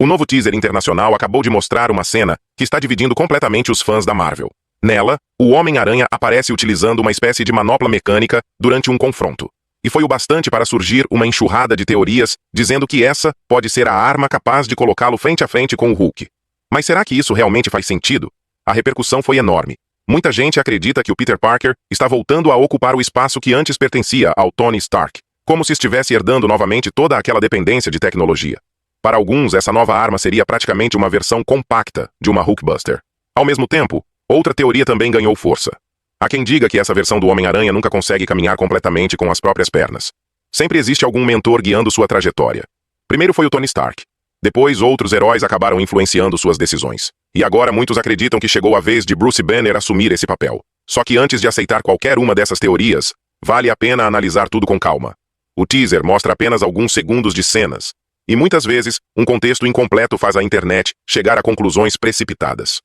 O novo teaser internacional acabou de mostrar uma cena que está dividindo completamente os fãs da Marvel. Nela, o Homem-Aranha aparece utilizando uma espécie de manopla mecânica durante um confronto. E foi o bastante para surgir uma enxurrada de teorias dizendo que essa pode ser a arma capaz de colocá-lo frente a frente com o Hulk. Mas será que isso realmente faz sentido? A repercussão foi enorme. Muita gente acredita que o Peter Parker está voltando a ocupar o espaço que antes pertencia ao Tony Stark, como se estivesse herdando novamente toda aquela dependência de tecnologia. Para alguns, essa nova arma seria praticamente uma versão compacta de uma Hulkbuster. Ao mesmo tempo, outra teoria também ganhou força. Há quem diga que essa versão do Homem-Aranha nunca consegue caminhar completamente com as próprias pernas. Sempre existe algum mentor guiando sua trajetória. Primeiro foi o Tony Stark. Depois, outros heróis acabaram influenciando suas decisões. E agora muitos acreditam que chegou a vez de Bruce Banner assumir esse papel. Só que antes de aceitar qualquer uma dessas teorias, vale a pena analisar tudo com calma. O teaser mostra apenas alguns segundos de cenas. E muitas vezes, um contexto incompleto faz a internet chegar a conclusões precipitadas.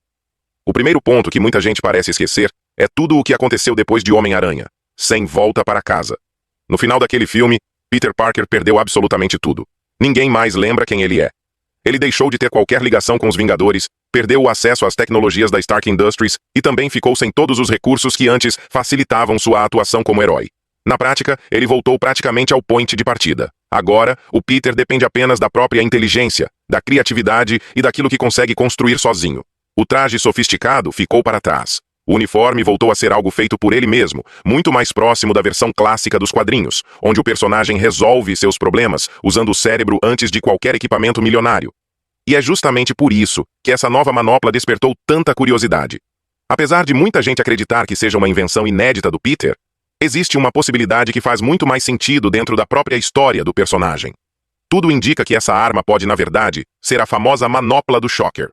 O primeiro ponto que muita gente parece esquecer é tudo o que aconteceu depois de Homem-Aranha, sem volta para casa. No final daquele filme, Peter Parker perdeu absolutamente tudo. Ninguém mais lembra quem ele é. Ele deixou de ter qualquer ligação com os Vingadores, perdeu o acesso às tecnologias da Stark Industries e também ficou sem todos os recursos que antes facilitavam sua atuação como herói. Na prática, ele voltou praticamente ao point de partida. Agora, o Peter depende apenas da própria inteligência, da criatividade e daquilo que consegue construir sozinho. O traje sofisticado ficou para trás. O uniforme voltou a ser algo feito por ele mesmo, muito mais próximo da versão clássica dos quadrinhos, onde o personagem resolve seus problemas usando o cérebro antes de qualquer equipamento milionário. E é justamente por isso que essa nova manopla despertou tanta curiosidade. Apesar de muita gente acreditar que seja uma invenção inédita do Peter, existe uma possibilidade que faz muito mais sentido dentro da própria história do personagem. Tudo indica que essa arma pode, na verdade, ser a famosa manopla do Shocker.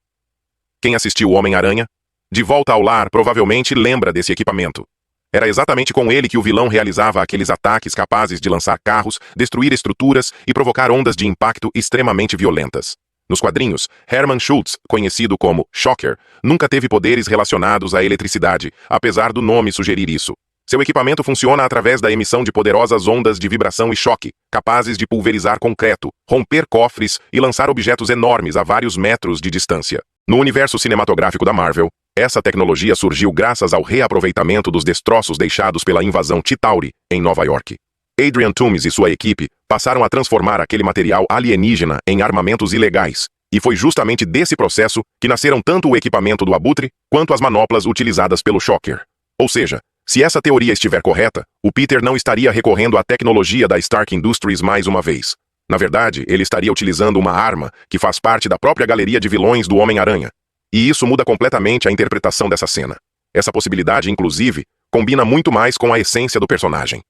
Quem assistiu Homem-Aranha? De Volta ao Lar provavelmente lembra desse equipamento. Era exatamente com ele que o vilão realizava aqueles ataques capazes de lançar carros, destruir estruturas e provocar ondas de impacto extremamente violentas. Nos quadrinhos, Herman Schultz, conhecido como Shocker, nunca teve poderes relacionados à eletricidade, apesar do nome sugerir isso. Seu equipamento funciona através da emissão de poderosas ondas de vibração e choque, capazes de pulverizar concreto, romper cofres e lançar objetos enormes a vários metros de distância. No universo cinematográfico da Marvel, essa tecnologia surgiu graças ao reaproveitamento dos destroços deixados pela invasão Chitauri, em Nova York. Adrian Toomes e sua equipe passaram a transformar aquele material alienígena em armamentos ilegais, e foi justamente desse processo que nasceram tanto o equipamento do Abutre quanto as manoplas utilizadas pelo Shocker. Ou seja, se essa teoria estiver correta, o Peter não estaria recorrendo à tecnologia da Stark Industries mais uma vez. Na verdade, ele estaria utilizando uma arma que faz parte da própria galeria de vilões do Homem-Aranha. E isso muda completamente a interpretação dessa cena. Essa possibilidade, inclusive, combina muito mais com a essência do personagem.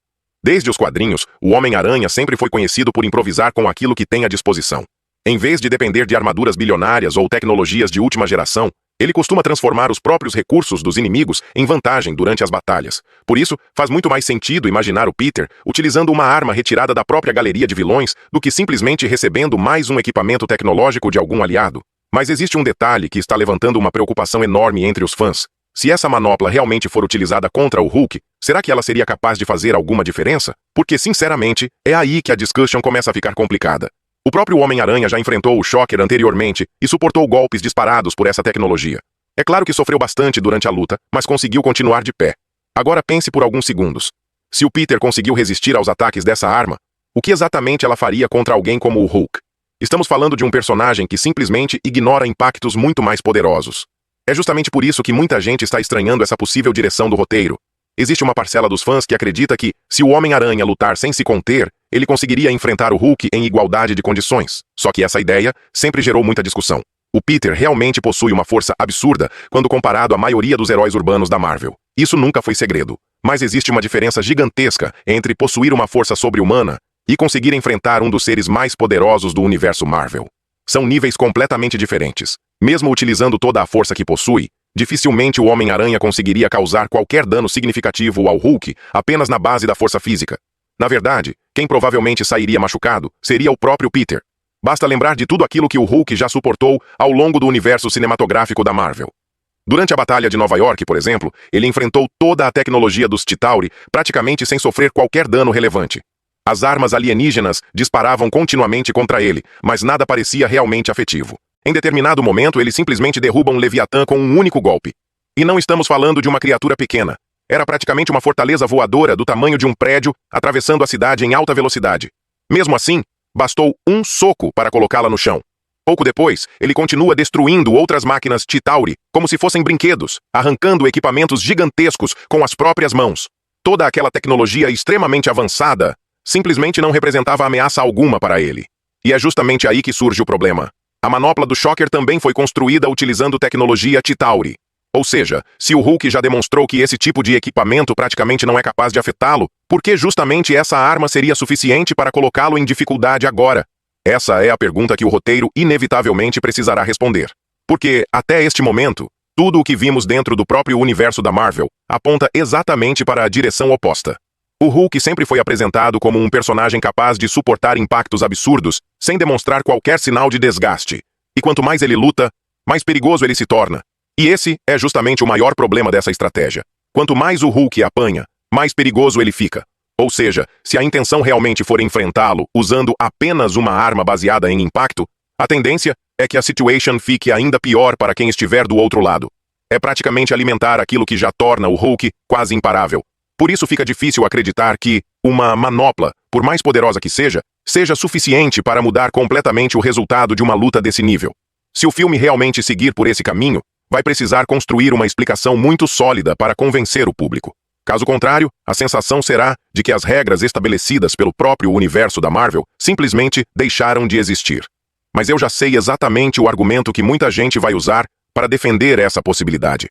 Desde os quadrinhos, o Homem-Aranha sempre foi conhecido por improvisar com aquilo que tem à disposição. Em vez de depender de armaduras bilionárias ou tecnologias de última geração, ele costuma transformar os próprios recursos dos inimigos em vantagem durante as batalhas. Por isso, faz muito mais sentido imaginar o Peter utilizando uma arma retirada da própria galeria de vilões do que simplesmente recebendo mais um equipamento tecnológico de algum aliado. Mas existe um detalhe que está levantando uma preocupação enorme entre os fãs. Se essa manopla realmente for utilizada contra o Hulk, será que ela seria capaz de fazer alguma diferença? Porque, sinceramente, é aí que a discussion começa a ficar complicada. O próprio Homem-Aranha já enfrentou o Shocker anteriormente e suportou golpes disparados por essa tecnologia. É claro que sofreu bastante durante a luta, mas conseguiu continuar de pé. Agora pense por alguns segundos. Se o Peter conseguiu resistir aos ataques dessa arma, o que exatamente ela faria contra alguém como o Hulk? Estamos falando de um personagem que simplesmente ignora impactos muito mais poderosos. É justamente por isso que muita gente está estranhando essa possível direção do roteiro. Existe uma parcela dos fãs que acredita que, se o Homem-Aranha lutar sem se conter, ele conseguiria enfrentar o Hulk em igualdade de condições. Só que essa ideia sempre gerou muita discussão. O Peter realmente possui uma força absurda quando comparado à maioria dos heróis urbanos da Marvel. Isso nunca foi segredo. Mas existe uma diferença gigantesca entre possuir uma força sobre-humana e conseguir enfrentar um dos seres mais poderosos do universo Marvel. São níveis completamente diferentes. Mesmo utilizando toda a força que possui, dificilmente o Homem-Aranha conseguiria causar qualquer dano significativo ao Hulk apenas na base da força física. Na verdade, quem provavelmente sairia machucado seria o próprio Peter. Basta lembrar de tudo aquilo que o Hulk já suportou ao longo do universo cinematográfico da Marvel. Durante a Batalha de Nova York, por exemplo, ele enfrentou toda a tecnologia dos Chitauri praticamente sem sofrer qualquer dano relevante. As armas alienígenas disparavam continuamente contra ele, mas nada parecia realmente afetivo. Em determinado momento, ele simplesmente derruba um Leviatã com um único golpe. E não estamos falando de uma criatura pequena. Era praticamente uma fortaleza voadora do tamanho de um prédio, atravessando a cidade em alta velocidade. Mesmo assim, bastou um soco para colocá-la no chão. Pouco depois, ele continua destruindo outras máquinas Chitauri como se fossem brinquedos, arrancando equipamentos gigantescos com as próprias mãos. Toda aquela tecnologia extremamente avançada simplesmente não representava ameaça alguma para ele. E é justamente aí que surge o problema. A manopla do Shocker também foi construída utilizando tecnologia Chitauri. Ou seja, se o Hulk já demonstrou que esse tipo de equipamento praticamente não é capaz de afetá-lo, por que justamente essa arma seria suficiente para colocá-lo em dificuldade agora? Essa é a pergunta que o roteiro inevitavelmente precisará responder. Porque, até este momento, tudo o que vimos dentro do próprio universo da Marvel aponta exatamente para a direção oposta. O Hulk sempre foi apresentado como um personagem capaz de suportar impactos absurdos sem demonstrar qualquer sinal de desgaste. E quanto mais ele luta, mais perigoso ele se torna. E esse é justamente o maior problema dessa estratégia. Quanto mais o Hulk apanha, mais perigoso ele fica. Ou seja, se a intenção realmente for enfrentá-lo usando apenas uma arma baseada em impacto, a tendência é que a situation fique ainda pior para quem estiver do outro lado. É praticamente alimentar aquilo que já torna o Hulk quase imparável. Por isso fica difícil acreditar que uma manopla, por mais poderosa que seja suficiente para mudar completamente o resultado de uma luta desse nível. Se o filme realmente seguir por esse caminho, vai precisar construir uma explicação muito sólida para convencer o público. Caso contrário, a sensação será de que as regras estabelecidas pelo próprio universo da Marvel simplesmente deixaram de existir. Mas eu já sei exatamente o argumento que muita gente vai usar para defender essa possibilidade.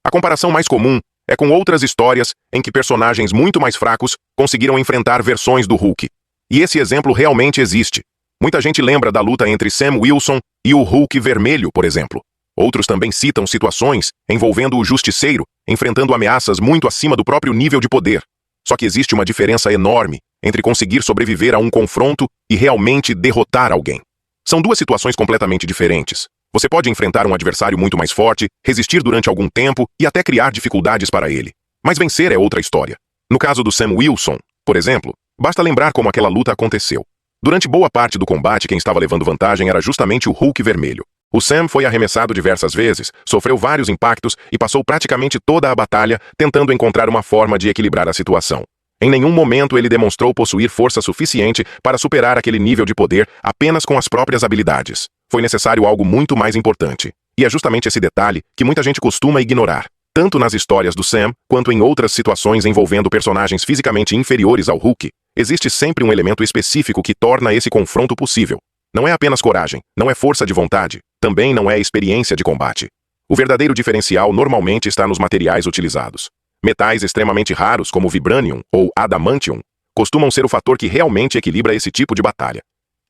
A comparação mais comum é com outras histórias em que personagens muito mais fracos conseguiram enfrentar versões do Hulk. E esse exemplo realmente existe. Muita gente lembra da luta entre Sam Wilson e o Hulk Vermelho, por exemplo. Outros também citam situações envolvendo o Justiceiro, enfrentando ameaças muito acima do próprio nível de poder. Só que existe uma diferença enorme entre conseguir sobreviver a um confronto e realmente derrotar alguém. São duas situações completamente diferentes. Você pode enfrentar um adversário muito mais forte, resistir durante algum tempo e até criar dificuldades para ele. Mas vencer é outra história. No caso do Sam Wilson, por exemplo, basta lembrar como aquela luta aconteceu. Durante boa parte do combate, quem estava levando vantagem era justamente o Hulk Vermelho. O Sam foi arremessado diversas vezes, sofreu vários impactos e passou praticamente toda a batalha tentando encontrar uma forma de equilibrar a situação. Em nenhum momento ele demonstrou possuir força suficiente para superar aquele nível de poder apenas com as próprias habilidades. Foi necessário algo muito mais importante. E é justamente esse detalhe que muita gente costuma ignorar. Tanto nas histórias do Sam, quanto em outras situações envolvendo personagens fisicamente inferiores ao Hulk, existe sempre um elemento específico que torna esse confronto possível. Não é apenas coragem, não é força de vontade, também não é experiência de combate. O verdadeiro diferencial normalmente está nos materiais utilizados. Metais extremamente raros como Vibranium ou Adamantium costumam ser o fator que realmente equilibra esse tipo de batalha.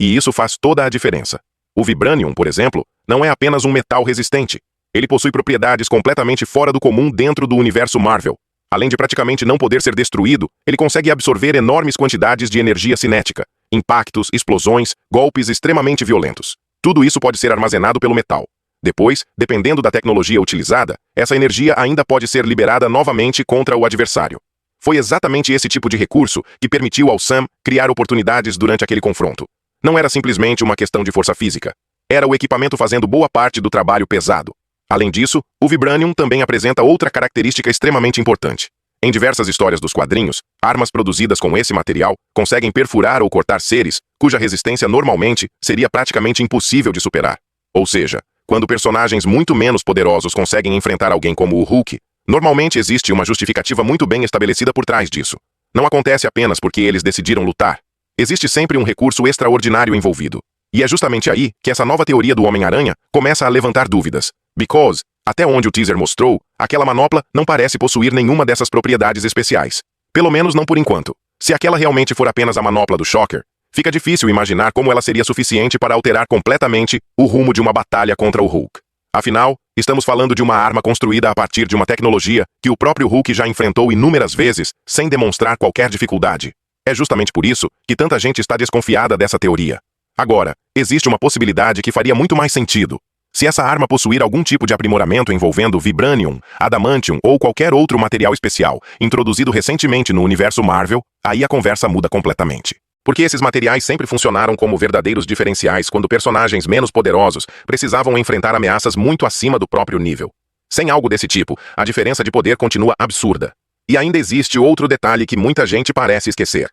E isso faz toda a diferença. O Vibranium, por exemplo, não é apenas um metal resistente. Ele possui propriedades completamente fora do comum dentro do universo Marvel. Além de praticamente não poder ser destruído, ele consegue absorver enormes quantidades de energia cinética, impactos, explosões, golpes extremamente violentos. Tudo isso pode ser armazenado pelo metal. Depois, dependendo da tecnologia utilizada, essa energia ainda pode ser liberada novamente contra o adversário. Foi exatamente esse tipo de recurso que permitiu ao Sam criar oportunidades durante aquele confronto. Não era simplesmente uma questão de força física. Era o equipamento fazendo boa parte do trabalho pesado. Além disso, o Vibranium também apresenta outra característica extremamente importante. Em diversas histórias dos quadrinhos, armas produzidas com esse material conseguem perfurar ou cortar seres cuja resistência normalmente seria praticamente impossível de superar. Ou seja, quando personagens muito menos poderosos conseguem enfrentar alguém como o Hulk, normalmente existe uma justificativa muito bem estabelecida por trás disso. Não acontece apenas porque eles decidiram lutar. Existe sempre um recurso extraordinário envolvido. E é justamente aí que essa nova teoria do Homem-Aranha começa a levantar dúvidas. Because, até onde o teaser mostrou, aquela manopla não parece possuir nenhuma dessas propriedades especiais. Pelo menos não por enquanto. Se aquela realmente for apenas a manopla do Shocker, fica difícil imaginar como ela seria suficiente para alterar completamente o rumo de uma batalha contra o Hulk. Afinal, estamos falando de uma arma construída a partir de uma tecnologia que o próprio Hulk já enfrentou inúmeras vezes sem demonstrar qualquer dificuldade. É justamente por isso que tanta gente está desconfiada dessa teoria. Agora, existe uma possibilidade que faria muito mais sentido. Se essa arma possuir algum tipo de aprimoramento envolvendo Vibranium, Adamantium ou qualquer outro material especial introduzido recentemente no universo Marvel, aí a conversa muda completamente. Porque esses materiais sempre funcionaram como verdadeiros diferenciais quando personagens menos poderosos precisavam enfrentar ameaças muito acima do próprio nível. Sem algo desse tipo, a diferença de poder continua absurda. E ainda existe outro detalhe que muita gente parece esquecer.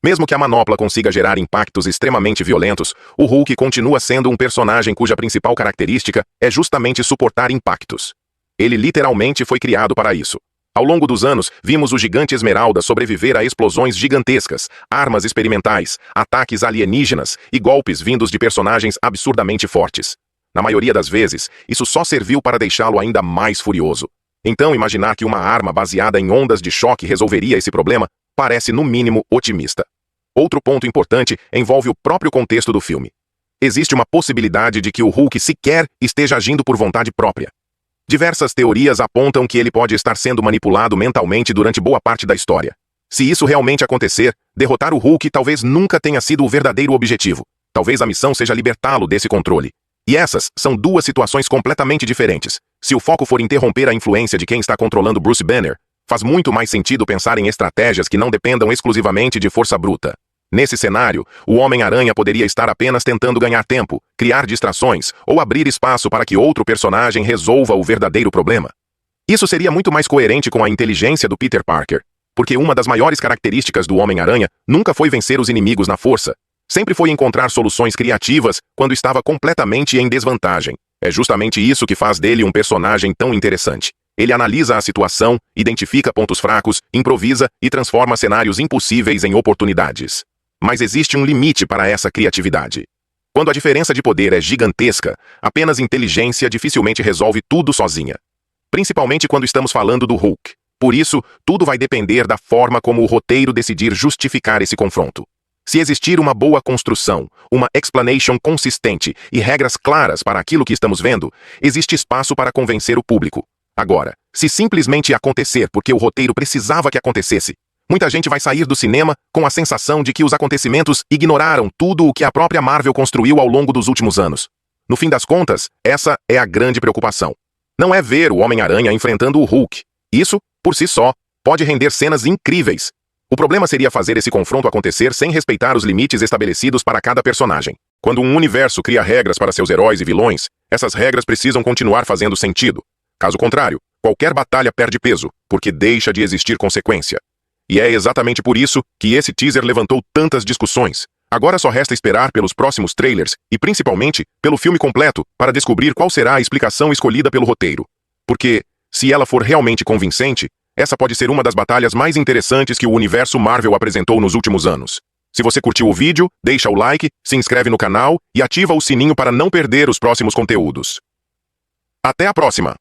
Mesmo que a manopla consiga gerar impactos extremamente violentos, o Hulk continua sendo um personagem cuja principal característica é justamente suportar impactos. Ele literalmente foi criado para isso. Ao longo dos anos, vimos o Gigante Esmeralda sobreviver a explosões gigantescas, armas experimentais, ataques alienígenas e golpes vindos de personagens absurdamente fortes. Na maioria das vezes, isso só serviu para deixá-lo ainda mais furioso. Então, imaginar que uma arma baseada em ondas de choque resolveria esse problema parece, no mínimo, otimista. Outro ponto importante envolve o próprio contexto do filme. Existe uma possibilidade de que o Hulk sequer esteja agindo por vontade própria. Diversas teorias apontam que ele pode estar sendo manipulado mentalmente durante boa parte da história. Se isso realmente acontecer, derrotar o Hulk talvez nunca tenha sido o verdadeiro objetivo. Talvez a missão seja libertá-lo desse controle. E essas são duas situações completamente diferentes. Se o foco for interromper a influência de quem está controlando Bruce Banner, faz muito mais sentido pensar em estratégias que não dependam exclusivamente de força bruta. Nesse cenário, o Homem-Aranha poderia estar apenas tentando ganhar tempo, criar distrações ou abrir espaço para que outro personagem resolva o verdadeiro problema. Isso seria muito mais coerente com a inteligência do Peter Parker, porque uma das maiores características do Homem-Aranha nunca foi vencer os inimigos na força. Sempre foi encontrar soluções criativas quando estava completamente em desvantagem. É justamente isso que faz dele um personagem tão interessante. Ele analisa a situação, identifica pontos fracos, improvisa e transforma cenários impossíveis em oportunidades. Mas existe um limite para essa criatividade. Quando a diferença de poder é gigantesca, apenas inteligência dificilmente resolve tudo sozinha. Principalmente quando estamos falando do Hulk. Por isso, tudo vai depender da forma como o roteiro decidir justificar esse confronto. Se existir uma boa construção, uma explanation consistente e regras claras para aquilo que estamos vendo, existe espaço para convencer o público. Agora, se simplesmente acontecer porque o roteiro precisava que acontecesse, muita gente vai sair do cinema com a sensação de que os acontecimentos ignoraram tudo o que a própria Marvel construiu ao longo dos últimos anos. No fim das contas, essa é a grande preocupação. Não é ver o Homem-Aranha enfrentando o Hulk. Isso, por si só, pode render cenas incríveis. O problema seria fazer esse confronto acontecer sem respeitar os limites estabelecidos para cada personagem. Quando um universo cria regras para seus heróis e vilões, essas regras precisam continuar fazendo sentido. Caso contrário, qualquer batalha perde peso, porque deixa de existir consequência. E é exatamente por isso que esse teaser levantou tantas discussões. Agora só resta esperar pelos próximos trailers e, principalmente, pelo filme completo para descobrir qual será a explicação escolhida pelo roteiro. Porque, se ela for realmente convincente, essa pode ser uma das batalhas mais interessantes que o universo Marvel apresentou nos últimos anos. Se você curtiu o vídeo, deixa o like, se inscreve no canal e ativa o sininho para não perder os próximos conteúdos. Até a próxima!